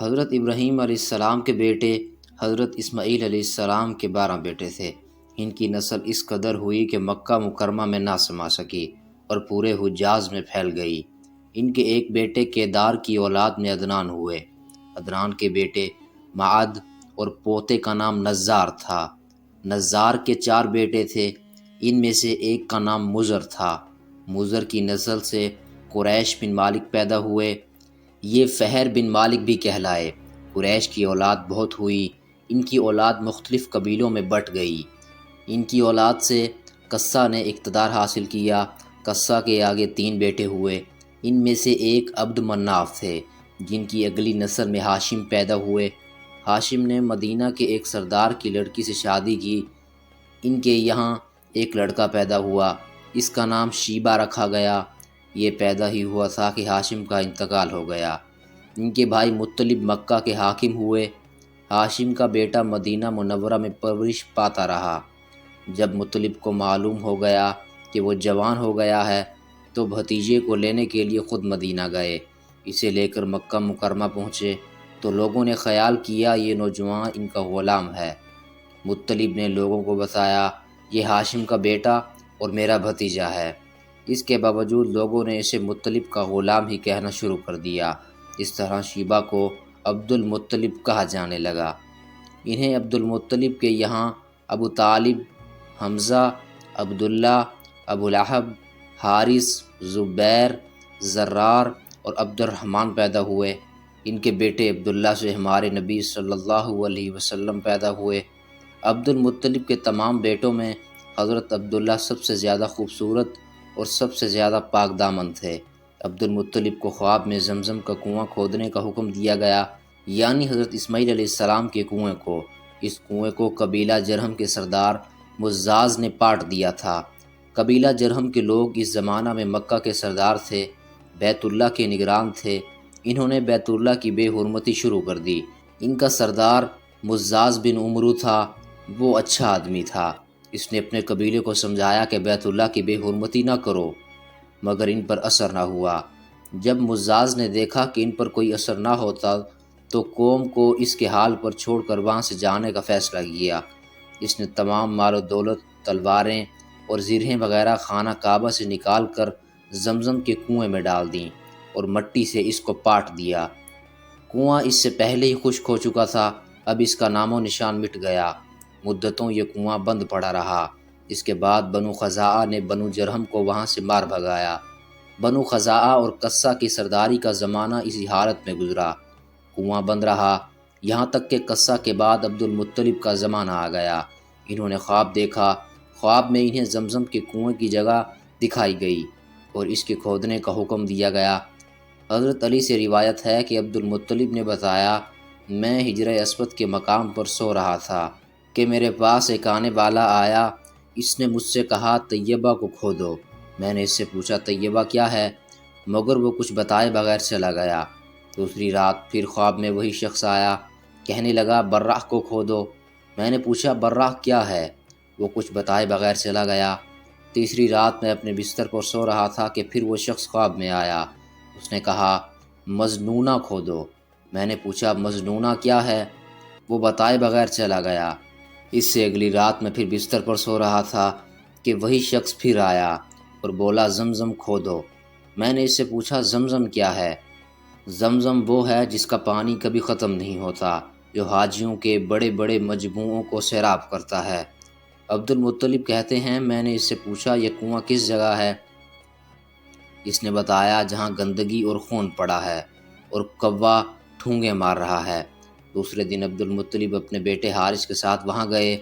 حضرت ابراہیم علیہ السلام کے بیٹے حضرت اسماعیل علیہ السلام کے 12 بیٹے تھے۔ ان کی نسل اس قدر ہوئی کہ مکہ مکرمہ میں نہ سما سکی اور پورے حجاز میں پھیل گئی۔ ان کے ایک بیٹے کیدار کی اولاد میں عدنان ہوئے۔ عدنان کے بیٹے معد اور پوتے کا نام نزار تھا۔ نزار کے 4 بیٹے تھے، ان میں سے ایک کا نام مضر تھا۔ مضر کی نسل سے قریش بن مالک پیدا ہوئے، یہ فہر بن مالک بھی کہلائے۔ قریش کی اولاد بہت ہوئی، ان کی اولاد مختلف قبیلوں میں بٹ گئی۔ ان کی اولاد سے قصہ نے اقتدار حاصل کیا۔ قصہ کے آگے 3 بیٹے ہوئے، ان میں سے ایک عبد مناف تھے، جن کی اگلی نسل میں ہاشم پیدا ہوئے۔ ہاشم نے مدینہ کے ایک سردار کی لڑکی سے شادی کی۔ ان کے یہاں ایک لڑکا پیدا ہوا، اس کا نام شیبہ رکھا گیا۔ یہ پیدا ہی ہوا تھا کہ ہاشم کا انتقال ہو گیا۔ ان کے بھائی مطلب مکہ کے حاکم ہوئے۔ ہاشم کا بیٹا مدینہ منورہ میں پرورش پاتا رہا۔ جب مطلب کو معلوم ہو گیا کہ وہ جوان ہو گیا ہے تو بھتیجے کو لینے کے لیے خود مدینہ گئے۔ اسے لے کر مکہ مکرمہ پہنچے تو لوگوں نے خیال کیا یہ نوجوان ان کا غلام ہے۔ مطلب نے لوگوں کو بتایا یہ ہاشم کا بیٹا اور میرا بھتیجا ہے۔ اس کے باوجود لوگوں نے اسے مطلب کا غلام ہی کہنا شروع کر دیا۔ اس طرح شیبہ کو عبد المطلب کہا جانے لگا۔ انہیں عبد المطلب کے یہاں ابو طالب، حمزہ، عبداللہ، ابو لہب، حارث، زبیر، زرار اور عبد الرحمن پیدا ہوئے۔ ان کے بیٹے عبداللہ سے ہمارے نبی صلی اللہ علیہ وسلم پیدا ہوئے۔ عبد المطلب کے تمام بیٹوں میں حضرت عبداللہ سب سے زیادہ خوبصورت اور سب سے زیادہ پاک دامن تھے۔ عبد المطلب کو خواب میں زمزم کا کنواں کھودنے کا حکم دیا گیا، یعنی حضرت اسماعیل علیہ السلام کے کنویں کو۔ اس کنویں کو قبیلہ جرہم کے سردار مزاز نے پاٹ دیا تھا۔ قبیلہ جرہم کے لوگ اس زمانہ میں مکہ کے سردار تھے، بیت اللہ کے نگران تھے۔ انہوں نے بیت اللہ کی بے حرمتی شروع کر دی۔ ان کا سردار مزاز بن عمرو تھا، وہ اچھا آدمی تھا۔ اس نے اپنے قبیلے کو سمجھایا کہ بیت اللہ کی بے حرمتی نہ کرو، مگر ان پر اثر نہ ہوا۔ جب مزاز نے دیکھا کہ ان پر کوئی اثر نہ ہوتا تو قوم کو اس کے حال پر چھوڑ کر وہاں سے جانے کا فیصلہ کیا۔ اس نے تمام مال و دولت، تلواریں اور زرہیں وغیرہ خانہ کعبہ سے نکال کر زمزم کے کنویں میں ڈال دیں اور مٹی سے اس کو پاٹ دیا۔ کنواں اس سے پہلے ہی خشک ہو چکا تھا، اب اس کا نام و نشان مٹ گیا۔ مدتوں یہ کنواں بند پڑا رہا۔ اس کے بعد بنو خزاعہ نے بنو جرہم کو وہاں سے مار بھگایا۔ بنو خزاعہ اور قصہ کی سرداری کا زمانہ اسی حالت میں گزرا۔ کنواں بند رہا یہاں تک کہ قصہ کے بعد عبد المطلب کا زمانہ آ گیا۔ انہوں نے خواب دیکھا۔ خواب میں انہیں زمزم کے کنویں کی جگہ دکھائی گئی اور اس کے کھودنے کا حکم دیا گیا۔ حضرت علی سے روایت ہے کہ عبد المطلب نے بتایا، میں حجرہ اسود کے مقام پر سو رہا تھا کہ میرے پاس ایک آنے والا آیا۔ اس نے مجھ سے کہا طیبہ کو کھودو۔ میں نے اس سے پوچھا طیبہ کیا ہے، مگر وہ کچھ بتائے بغیر چلا گیا۔ دوسری رات پھر خواب میں وہی شخص آیا، کہنے لگا براہ کو کھودو۔ میں نے پوچھا براہ کیا ہے، وہ کچھ بتائے بغیر چلا گیا۔ تیسری رات میں اپنے بستر پر سو رہا تھا کہ پھر وہ شخص خواب میں آیا۔ اس نے کہا مظنونہ کھودو۔ میں نے پوچھا مظنونہ کیا ہے، وہ بتائے بغیر چلا گیا۔ اس سے اگلی رات میں پھر بستر پر سو رہا تھا کہ وہی شخص پھر آیا اور بولا زمزم کھودو۔ میں نے اس سے پوچھا زمزم کیا ہے، زمزم وہ ہے جس کا پانی کبھی ختم نہیں ہوتا، جو حاجیوں کے بڑے بڑے مجموعوں کو سیراب کرتا ہے۔ عبد المطلب کہتے ہیں میں نے اس سے پوچھا یہ کنواں کس جگہ ہے، اس نے بتایا جہاں گندگی اور خون پڑا ہے اور کوا ٹھونگے مار رہا ہے۔ دوسرے دن عبد المطلب اپنے بیٹے حارث کے ساتھ وہاں گئے۔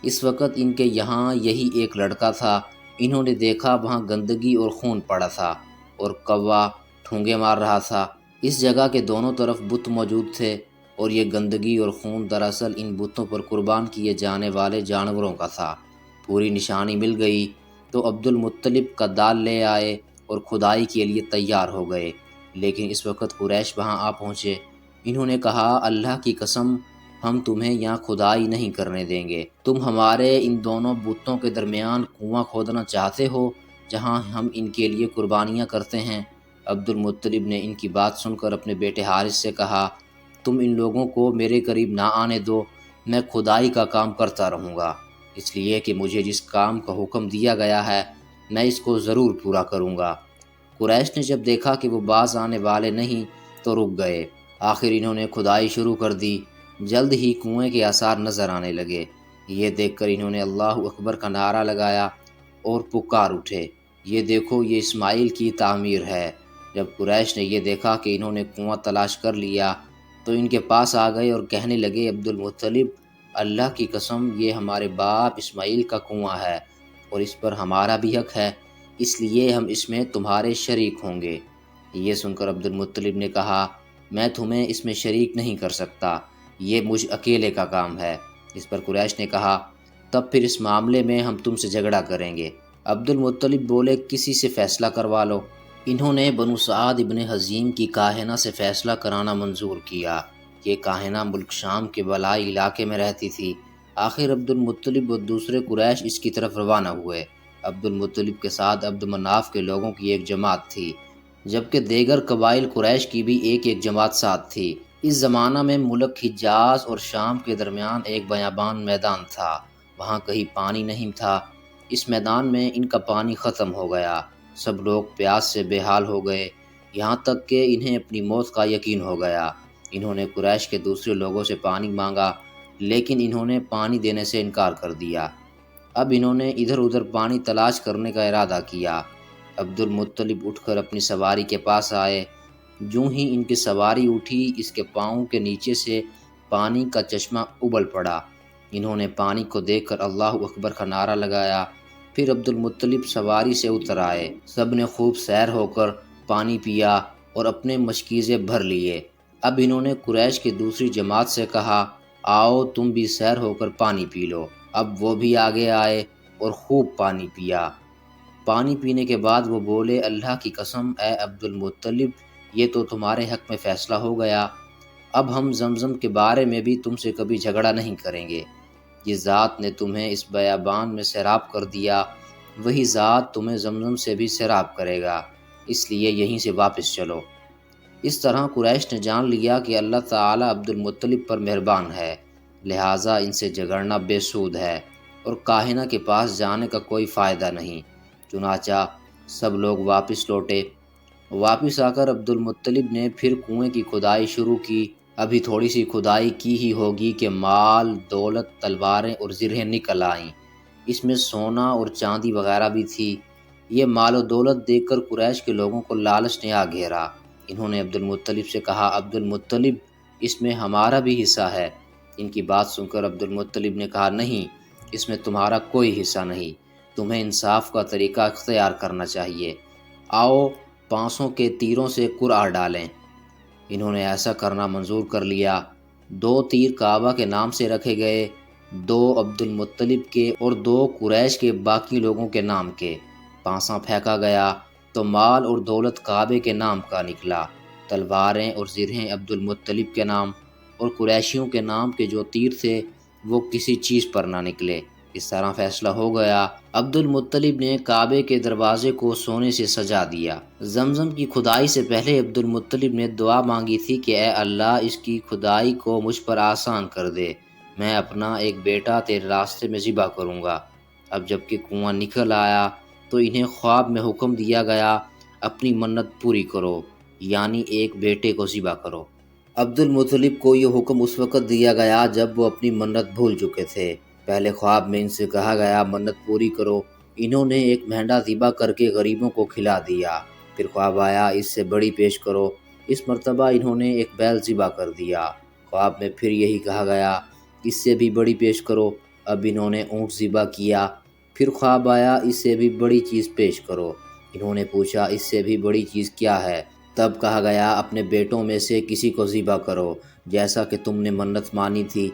اس وقت ان کے یہاں یہی ایک لڑکا تھا۔ انہوں نے دیکھا وہاں گندگی اور خون پڑا تھا اور کوا ٹھونگے مار رہا تھا۔ اس جگہ کے دونوں طرف بت موجود تھے اور یہ گندگی اور خون دراصل ان بتوں پر قربان کیے جانے والے جانوروں کا تھا۔ پوری نشانی مل گئی تو عبد المطلب کا دال لے آئے اور کھدائی کے لیے تیار ہو گئے، لیکن اس وقت قریش وہاں آ پہنچے۔ انہوں نے کہا اللہ کی قسم ہم تمہیں یہاں کھدائی نہیں کرنے دیں گے، تم ہمارے ان دونوں بتوں کے درمیان کنواں کھودنا چاہتے ہو جہاں ہم ان کے لیے قربانیاں کرتے ہیں۔ عبد المطلب نے ان کی بات سن کر اپنے بیٹے حارث سے کہا تم ان لوگوں کو میرے قریب نہ آنے دو، میں کھدائی کا کام کرتا رہوں گا، اس لیے کہ مجھے جس کام کا حکم دیا گیا ہے میں اس کو ضرور پورا کروں گا۔ قریش نے جب دیکھا کہ وہ باز آنے والے نہیں تو رک گئے۔ آخر انہوں نے کھدائی شروع کر دی۔ جلد ہی کنویں کے آثار نظر آنے لگے۔ یہ دیکھ کر انہوں نے اللہ اکبر کا نعرہ لگایا اور پکار اٹھے، یہ دیکھو یہ اسماعیل کی تعمیر ہے۔ جب قریش نے یہ دیکھا کہ انہوں نے کنواں تلاش کر لیا تو ان کے پاس آ گئے اور کہنے لگے، عبد المطلب، اللہ کی قسم یہ ہمارے باپ اسماعیل کا کنواں ہے اور اس پر ہمارا بھی حق ہے، اس لیے ہم اس میں تمہارے شریک ہوں گے۔ یہ سن کر عبد المطلب نے کہا، میں تمہیں اس میں شریک نہیں کر سکتا، یہ مجھ اکیلے کا کام ہے۔ اس پر قریش نے کہا، تب پھر اس معاملے میں ہم تم سے جھگڑا کریں گے۔ عبد المطلب بولے، کسی سے فیصلہ کروا لو۔ انہوں نے بنو سعد ابن حزیم کی کاہنہ سے فیصلہ کرانا منظور کیا۔ یہ کاہنہ ملک شام کے بلائی علاقے میں رہتی تھی۔ آخر عبد المطلب اور دوسرے قریش اس کی طرف روانہ ہوئے۔ عبد المطلب کے ساتھ عبد مناف کے لوگوں کی ایک جماعت تھی، جبکہ دیگر قبائل قریش کی بھی ایک جماعت ساتھ تھی۔ اس زمانہ میں ملک حجاز اور شام کے درمیان ایک بیابان میدان تھا، وہاں کہیں پانی نہیں تھا۔ اس میدان میں ان کا پانی ختم ہو گیا، سب لوگ پیاس سے بے حال ہو گئے، یہاں تک کہ انہیں اپنی موت کا یقین ہو گیا۔ انہوں نے قریش کے دوسرے لوگوں سے پانی مانگا، لیکن انہوں نے پانی دینے سے انکار کر دیا۔ اب انہوں نے ادھر ادھر پانی تلاش کرنے کا ارادہ کیا۔ عبد المطلب اٹھ کر اپنی سواری کے پاس آئے۔ جوں ہی ان کی سواری اٹھی، اس کے پاؤں کے نیچے سے پانی کا چشمہ ابل پڑا۔ انہوں نے پانی کو دیکھ کر اللہ اکبر کا نعرہ لگایا۔ پھر عبد المطلب سواری سے اتر آئے۔ سب نے خوب سیر ہو کر پانی پیا اور اپنے مشکیزے بھر لیے۔ اب انہوں نے قریش کی دوسری جماعت سے کہا، آؤ تم بھی سیر ہو کر پانی پی لو۔ اب وہ بھی آگے آئے اور خوب پانی پیا۔ پانی پینے کے بعد وہ بولے، اللہ کی قسم اے عبد المطلب، یہ تو تمہارے حق میں فیصلہ ہو گیا، اب ہم زمزم کے بارے میں بھی تم سے کبھی جھگڑا نہیں کریں گے۔ جس ذات نے تمہیں اس بیابان میں سیراب کر دیا، وہی ذات تمہیں زمزم سے بھی سیراب کرے گا، اس لیے یہیں سے واپس چلو۔ اس طرح قریش نے جان لیا کہ اللہ تعالیٰ عبد المطلب پر مہربان ہے، لہٰذا ان سے جھگڑنا بے سود ہے اور کاہنہ کے پاس جانے کا کوئی فائدہ نہیں۔ چنانچہ سب لوگ واپس لوٹے۔ واپس آ کر عبد المطلب نے پھر کنویں کی کھدائی شروع کی۔ ابھی تھوڑی سی کھدائی کی ہی ہوگی کہ مال، دولت، تلواریں اور زرہیں نکل آئیں۔ اس میں سونا اور چاندی وغیرہ بھی تھی۔ یہ مال و دولت دیکھ کر قریش کے لوگوں کو لالچ نے آ گھیرا۔ انہوں نے عبد المطلب سے کہا، عبد المطلب، اس میں ہمارا بھی حصہ ہے۔ ان کی بات سن کر عبد المطلب نے کہا، نہیں، اس میں تمہارا کوئی حصہ نہیں، تمہیں انصاف کا طریقہ اختیار کرنا چاہیے۔ آؤ 500 کے تیروں سے قرعہ ڈالیں۔ انہوں نے ایسا کرنا منظور کر لیا۔ 2 تیر کعبہ کے نام سے رکھے گئے، 2 عبد المطلب کے اور 2 قریش کے باقی لوگوں کے نام کے۔ پانسا پھینکا گیا تو مال اور دولت کعبے کے نام کا نکلا، تلواریں اور زرہیں عبد المطلب کے نام، اور قریشیوں کے نام کے جو تیر تھے وہ کسی چیز پر نہ نکلے۔ اس طرح فیصلہ ہو گیا۔ عبد المطلب نے کعبے کے دروازے کو سونے سے سجا دیا۔ زمزم کی کھدائی سے پہلے عبد المطلب نے دعا مانگی تھی کہ اے اللہ، اس کی کھدائی کو مجھ پر آسان کر دے، میں اپنا ایک بیٹا تیرے راستے میں ذبح کروں گا۔ اب جب کہ کنواں نکل آیا تو انہیں خواب میں حکم دیا گیا، اپنی منت پوری کرو، یعنی ایک بیٹے کو ذبح کرو۔ عبد المطلب کو یہ حکم اس وقت دیا گیا جب وہ اپنی منت بھول چکے تھے۔ پہلے خواب میں ان سے کہا گیا منت پوری کرو، انہوں نے ایک مہنڈا ذبح کر کے غریبوں کو کھلا دیا۔ پھر خواب آیا اس سے بڑی پیش کرو، اس مرتبہ انہوں نے ایک بیل ذبح کر دیا۔ خواب میں پھر یہی کہا گیا اس سے بھی بڑی پیش کرو، اب انہوں نے اونٹ ذبح کیا۔ پھر خواب آیا اس سے بھی بڑی چیز پیش کرو، انہوں نے پوچھا اس سے بھی بڑی چیز کیا ہے؟ تب کہا گیا اپنے بیٹوں میں سے کسی کو ذبح کرو جیسا کہ تم نے منت مانی تھی۔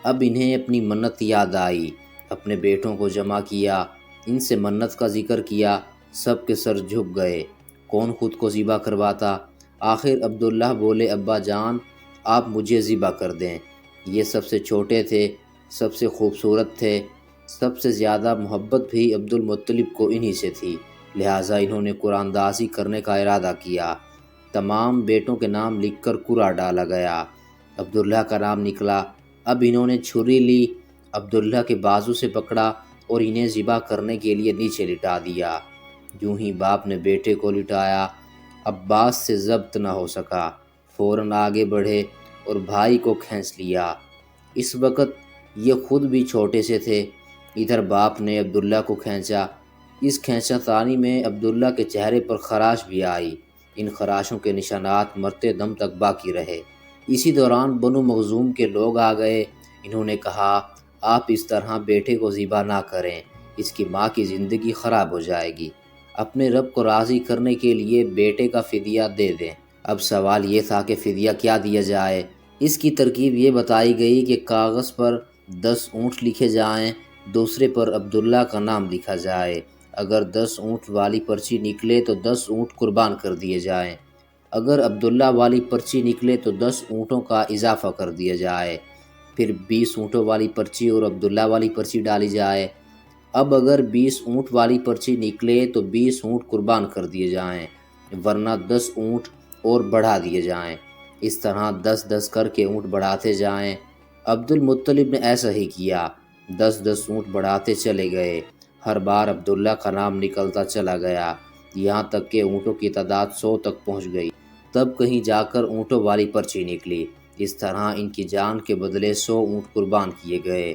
اب انہیں اپنی منت یاد آئی، اپنے بیٹوں کو جمع کیا، ان سے منت کا ذکر کیا، سب کے سر جھک گئے، کون خود کو ذبح کرواتا؟ آخر عبداللہ بولے، ابا جان آپ مجھے ذبح کر دیں۔ یہ سب سے چھوٹے تھے، سب سے خوبصورت تھے، سب سے زیادہ محبت بھی عبد المطلب کو انہی سے تھی، لہٰذا انہوں نے قرآن اندازی کرنے کا ارادہ کیا۔ تمام بیٹوں کے نام لکھ کر قرعہ ڈالا گیا۔ عبداللہ کا نام نکلا۔ اب انہوں نے چھری لی، عبداللہ کے بازو سے پکڑا اور انہیں ذبح کرنے کے لیے نیچے لٹا دیا۔ یوں ہی باپ نے بیٹے کو لٹایا، عباس سے ضبط نہ ہو سکا، فوراً آگے بڑھے اور بھائی کو کھینچ لیا۔ اس وقت یہ خود بھی چھوٹے سے تھے۔ ادھر باپ نے عبداللہ کو کھینچا۔ اس کھینچا تانی میں عبداللہ کے چہرے پر خراش بھی آئی۔ ان خراشوں کے نشانات مرتے دم تک باقی رہے۔ اسی دوران بنو مخزوم کے لوگ آ گئے۔ انہوں نے کہا، آپ اس طرح بیٹے کو ذبح نہ کریں، اس کی ماں کی زندگی خراب ہو جائے گی۔ اپنے رب کو راضی کرنے کے لیے بیٹے کا فدیہ دے دیں۔ اب سوال یہ تھا کہ فدیہ کیا دیا جائے۔ اس کی ترکیب یہ بتائی گئی کہ کاغذ پر 10 اونٹ لکھے جائیں، دوسرے پر عبداللہ کا نام لکھا جائے۔ اگر 10 اونٹ والی پرچی نکلے تو 10 اونٹ قربان کر دیے جائیں۔ اگر عبداللہ والی پرچی نکلے تو 10 اونٹوں کا اضافہ کر دیا جائے۔ پھر 20 اونٹوں والی پرچی اور عبداللہ والی پرچی ڈالی جائے۔ اب اگر 20 اونٹ والی پرچی نکلے تو 20 اونٹ قربان کر دیے جائیں، ورنہ 10 اونٹ اور بڑھا دیے جائیں۔ اس طرح 10 کر کے اونٹ بڑھاتے جائیں۔ عبد المطلب نے ایسا ہی کیا، 10 اونٹ بڑھاتے چلے گئے۔ ہر بار عبداللہ کا نام نکلتا چلا گیا، یہاں تک کہ اونٹوں کی تعداد 100 تک پہنچ گئی۔ تب کہیں جا کر اونٹوں والی پرچی نکلی۔ اس طرح ان کی جان کے بدلے 100 اونٹ قربان کیے گئے۔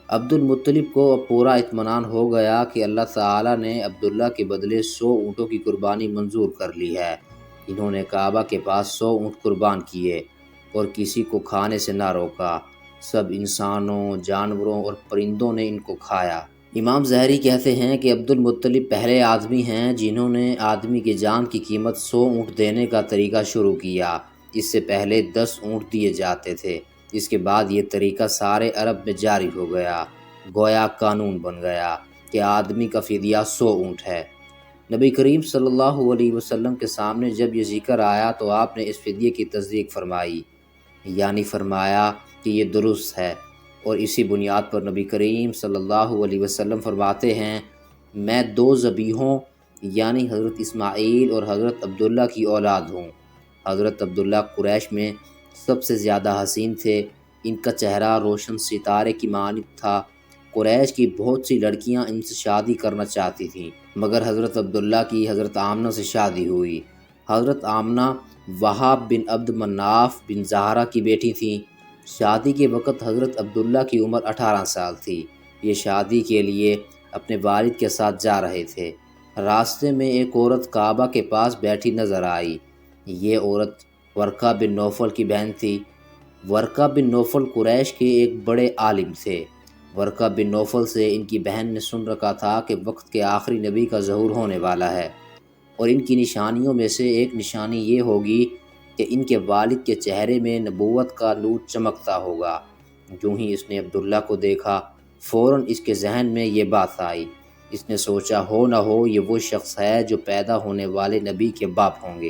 عبد المطلب کو اب پورا اطمینان ہو گیا کہ اللہ تعالیٰ نے عبداللہ کے بدلے 100 اونٹوں کی قربانی منظور کر لی ہے۔ انہوں نے کعبہ کے پاس 100 اونٹ قربان کیے اور کسی کو کھانے سے نہ روکا۔ سب انسانوں، جانوروں اور پرندوں نے ان کو کھایا۔ امام ظاہری کہتے ہیں کہ عبد المطلب پہلے آدمی ہیں جنہوں نے آدمی کی جان کی قیمت 100 اونٹ دینے کا طریقہ شروع کیا۔ اس سے پہلے 10 اونٹ دیے جاتے تھے۔ اس کے بعد یہ طریقہ سارے عرب میں جاری ہو گیا، گویا قانون بن گیا کہ آدمی کا فدیہ 100 اونٹ ہے۔ نبی کریم صلی اللہ علیہ وسلم کے سامنے جب یہ ذکر آیا تو آپ نے اس فدیے کی تصدیق فرمائی، یعنی فرمایا کہ یہ درست ہے، اور اسی بنیاد پر نبی کریم صلی اللہ علیہ وسلم فرماتے ہیں، میں 2 ذبیحوں یعنی حضرت اسماعیل اور حضرت عبداللہ کی اولاد ہوں۔ حضرت عبداللہ قریش میں سب سے زیادہ حسین تھے۔ ان کا چہرہ روشن ستارے کی مانند تھا۔ قریش کی بہت سی لڑکیاں ان سے شادی کرنا چاہتی تھیں، مگر حضرت عبداللہ کی حضرت آمنہ سے شادی ہوئی۔ حضرت آمنہ وہاب بن عبد مناف بن زہرہ کی بیٹی تھیں۔ شادی کے وقت حضرت عبداللہ کی عمر 18 سال تھی۔ یہ شادی کے لیے اپنے والد کے ساتھ جا رہے تھے۔ راستے میں ایک عورت کعبہ کے پاس بیٹھی نظر آئی۔ یہ عورت ورقہ بن نوفل کی بہن تھی۔ ورقہ بن نوفل قریش کے ایک بڑے عالم تھے۔ ورقہ بن نوفل سے ان کی بہن نے سن رکھا تھا کہ وقت کے آخری نبی کا ظہور ہونے والا ہے، اور ان کی نشانیوں میں سے ایک نشانی یہ ہوگی کہ ان کے والد کے چہرے میں نبوت کا نور چمکتا ہوگا۔ یوں ہی اس نے عبداللہ کو دیکھا، فوراً اس کے ذہن میں یہ بات آئی۔ اس نے سوچا ہو نہ ہو یہ وہ شخص ہے جو پیدا ہونے والے نبی کے باپ ہوں گے۔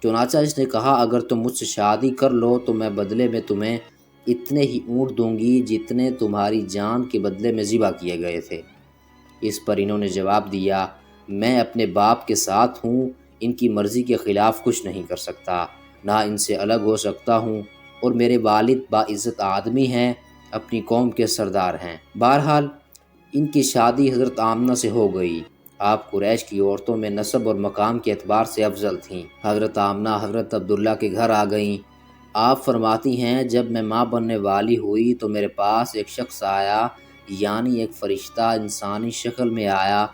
چنانچہ اس نے کہا، اگر تم مجھ سے شادی کر لو تو میں بدلے میں تمہیں اتنے ہی اونٹ دوں گی جتنے تمہاری جان کے بدلے میں ذبح کیے گئے تھے۔ اس پر انہوں نے جواب دیا، میں اپنے باپ کے ساتھ ہوں، ان کی مرضی کے خلاف کچھ نہیں کر سکتا، نہ ان سے الگ ہو سکتا ہوں، اور میرے والد باعزت آدمی ہیں، اپنی قوم کے سردار ہیں۔ بہرحال ان کی شادی حضرت آمنہ سے ہو گئی۔ آپ قریش کی عورتوں میں نسب اور مقام کے اعتبار سے افضل تھیں۔ حضرت آمنہ حضرت عبداللہ کے گھر آ گئیں۔ آپ فرماتی ہیں، جب میں ماں بننے والی ہوئی تو میرے پاس ایک شخص آیا، یعنی ایک فرشتہ انسانی شکل میں آیا۔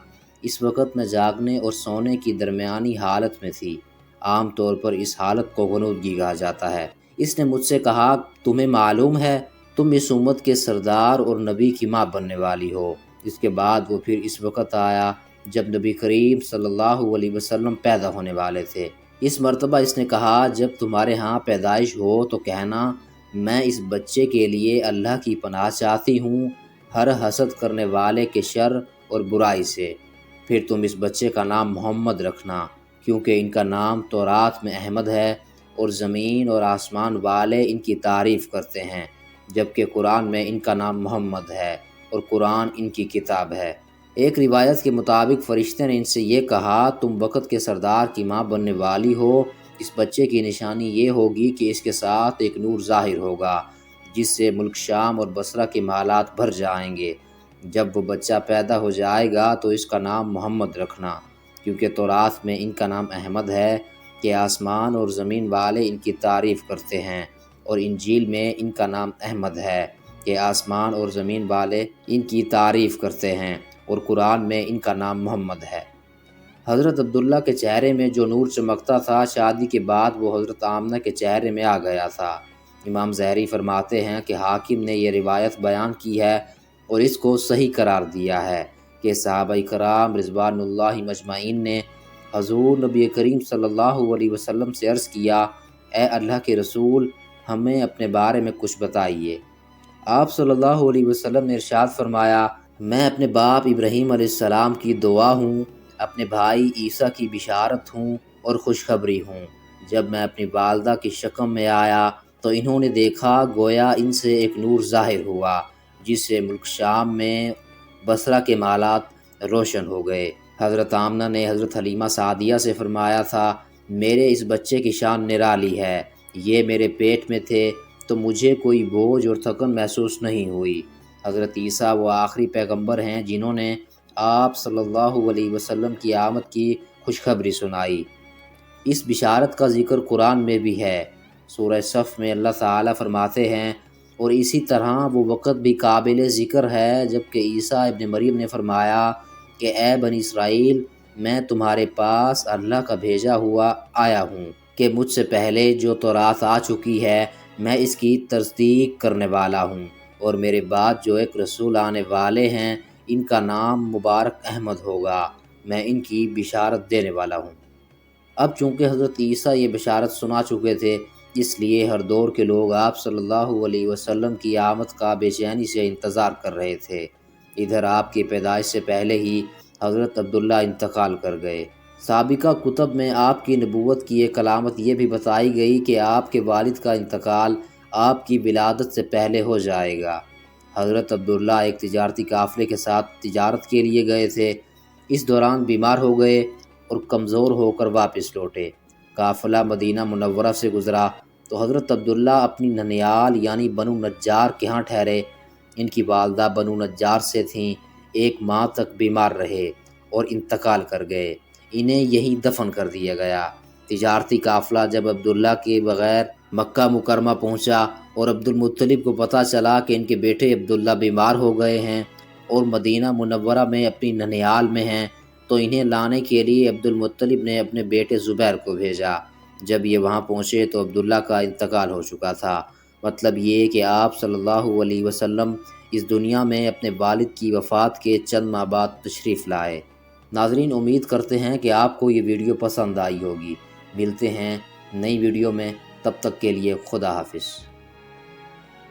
اس وقت میں جاگنے اور سونے کی درمیانی حالت میں تھی۔ عام طور پر اس حالت کو غنودگی کہا جاتا ہے۔ اس نے مجھ سے کہا، تمہیں معلوم ہے تم اس امت کے سردار اور نبی کی ماں بننے والی ہو۔ اس کے بعد وہ پھر اس وقت آیا جب نبی کریم صلی اللہ علیہ وسلم پیدا ہونے والے تھے۔ اس مرتبہ اس نے کہا، جب تمہارے ہاں پیدائش ہو تو کہنا، میں اس بچے کے لیے اللہ کی پناہ چاہتی ہوں ہر حسد کرنے والے کے شر اور برائی سے۔ پھر تم اس بچے کا نام محمد رکھنا، کیونکہ ان کا نام تورات میں احمد ہے، اور زمین اور آسمان والے ان کی تعریف کرتے ہیں، جبکہ قرآن میں ان کا نام محمد ہے، اور قرآن ان کی کتاب ہے۔ ایک روایت کے مطابق فرشتے نے ان سے یہ کہا، تم وقت کے سردار کی ماں بننے والی ہو، اس بچے کی نشانی یہ ہوگی کہ اس کے ساتھ ایک نور ظاہر ہوگا جس سے ملک شام اور بصرہ کے مالات بھر جائیں گے۔ جب وہ بچہ پیدا ہو جائے گا تو اس کا نام محمد رکھنا، کیونکہ تورات میں ان کا نام احمد ہے کہ آسمان اور زمین والے ان کی تعریف کرتے ہیں، اور انجیل میں ان کا نام احمد ہے کہ آسمان اور زمین والے ان کی تعریف کرتے ہیں، اور قرآن میں ان کا نام محمد ہے۔ حضرت عبداللہ کے چہرے میں جو نور چمکتا تھا، شادی کے بعد وہ حضرت آمنہ کے چہرے میں آ گیا تھا۔ امام ظاہری فرماتے ہیں کہ حاکم نے یہ روایت بیان کی ہے اور اس کو صحیح قرار دیا ہے کہ صحابہ کرام رضوان اللہ مجمعین نے حضور نبی کریم صلی اللہ علیہ وسلم سے عرض کیا، اے اللہ کے رسول، ہمیں اپنے بارے میں کچھ بتائیے۔ آپ صلی اللہ علیہ وسلم نے ارشاد فرمایا، میں اپنے باپ ابراہیم علیہ السلام کی دعا ہوں، اپنے بھائی عیسیٰ کی بشارت ہوں اور خوشخبری ہوں۔ جب میں اپنی والدہ کی شکم میں آیا تو انہوں نے دیکھا گویا ان سے ایک نور ظاہر ہوا جس سے ملک شام میں بصرہ کے مالات روشن ہو گئے۔ حضرت آمنہ نے حضرت حلیمہ سعدیہ سے فرمایا تھا، میرے اس بچے کی شان نرالی ہے، یہ میرے پیٹ میں تھے تو مجھے کوئی بوجھ اور تھکن محسوس نہیں ہوئی۔ حضرت عیسیٰ وہ آخری پیغمبر ہیں جنہوں نے آپ صلی اللہ علیہ وسلم کی آمد کی خوشخبری سنائی۔ اس بشارت کا ذکر قرآن میں بھی ہے۔ سورہ صف میں اللہ تعالیٰ فرماتے ہیں، اور اسی طرح وہ وقت بھی قابل ذکر ہے جب کہ عیسیٰ ابن مریم نے فرمایا کہ اے بنی اسرائیل، میں تمہارے پاس اللہ کا بھیجا ہوا آیا ہوں کہ مجھ سے پہلے جو تورات آ چکی ہے میں اس کی تصدیق کرنے والا ہوں، اور میرے بعد جو ایک رسول آنے والے ہیں ان کا نام مبارک احمد ہوگا، میں ان کی بشارت دینے والا ہوں۔ اب چونکہ حضرت عیسیٰ یہ بشارت سنا چکے تھے، اس لیے ہر دور کے لوگ آپ صلی اللہ علیہ وسلم کی آمد کا بے چینی سے انتظار کر رہے تھے۔ ادھر آپ کی پیدائش سے پہلے ہی حضرت عبداللہ انتقال کر گئے۔ سابقہ کتب میں آپ کی نبوت کی ایک علامت یہ بھی بتائی گئی کہ آپ کے والد کا انتقال آپ کی ولادت سے پہلے ہو جائے گا۔ حضرت عبداللہ ایک تجارتی قافلے کے ساتھ تجارت کے لیے گئے تھے، اس دوران بیمار ہو گئے اور کمزور ہو کر واپس لوٹے۔ قافلہ مدینہ منورہ سے گزرا تو حضرت عبداللہ اپنی ننیال یعنی بنو نجار کے ہاں ٹھہرے۔ ان کی والدہ بنو نجار سے تھیں، 1 ماہ تک بیمار رہے اور انتقال کر گئے، انہیں یہی دفن کر دیا گیا۔ تجارتی قافلہ جب عبداللہ کے بغیر مکہ مکرمہ پہنچا اور عبد المطلب کو پتہ چلا کہ ان کے بیٹے عبداللہ بیمار ہو گئے ہیں اور مدینہ منورہ میں اپنی ننیال میں ہیں، تو انہیں لانے کے لیے عبد المطلب نے اپنے بیٹے زبیر کو بھیجا۔ جب یہ وہاں پہنچے تو عبداللہ کا انتقال ہو چکا تھا۔ مطلب یہ کہ آپ صلی اللہ علیہ وسلم اس دنیا میں اپنے والد کی وفات کے چند ماہ بعد تشریف لائے۔ ناظرین، امید کرتے ہیں کہ آپ کو یہ ویڈیو پسند آئی ہوگی۔ ملتے ہیں نئی ویڈیو میں، تب تک کے لیے خدا حافظ۔